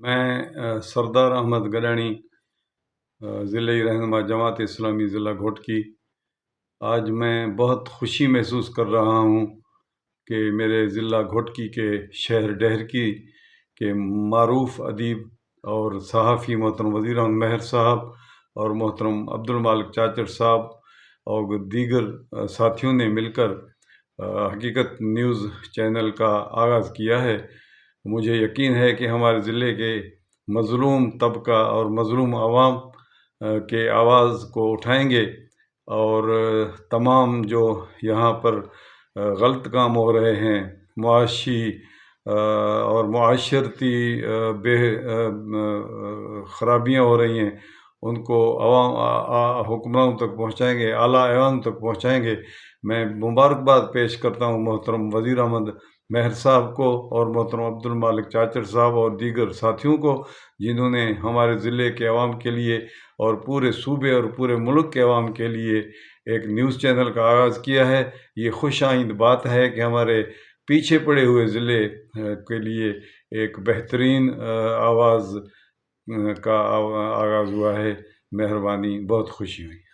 میں سردار احمد گلانی، ضلعی رہنما جماعت اسلامی ضلع گھوٹکی۔ آج میں بہت خوشی محسوس کر رہا ہوں کہ میرے ضلع گھوٹکی کے شہر ڈہرکی کے معروف ادیب اور صحافی محترم وزیر احمد مہر صاحب اور محترم عبدالمالک چاچڑ صاحب اور دیگر ساتھیوں نے مل کر حقیقت نیوز چینل کا آغاز کیا ہے۔ مجھے یقین ہے کہ ہمارے ضلع کے مظلوم طبقہ اور مظلوم عوام کے آواز کو اٹھائیں گے اور تمام جو یہاں پر غلط کام ہو رہے ہیں، معاشی اور معاشرتی خرابیاں ہو رہی ہیں، ان کو عوام حکمرانوں تک پہنچائیں گے، اعلیٰ ایوان تک پہنچائیں گے۔ میں مبارکباد پیش کرتا ہوں محترم وزیر احمد مہر صاحب کو اور محترم عبدالمالک چاچڑ صاحب اور دیگر ساتھیوں کو، جنہوں نے ہمارے ضلع کے عوام کے لیے اور پورے صوبے اور پورے ملک کے عوام کے لیے ایک نیوز چینل کا آغاز کیا ہے۔ یہ خوش آئند بات ہے کہ ہمارے پیچھے پڑے ہوئے ضلع کے لیے ایک بہترین آواز کا آغاز ہوا ہے۔ مہربانی، بہت خوشی ہوئی۔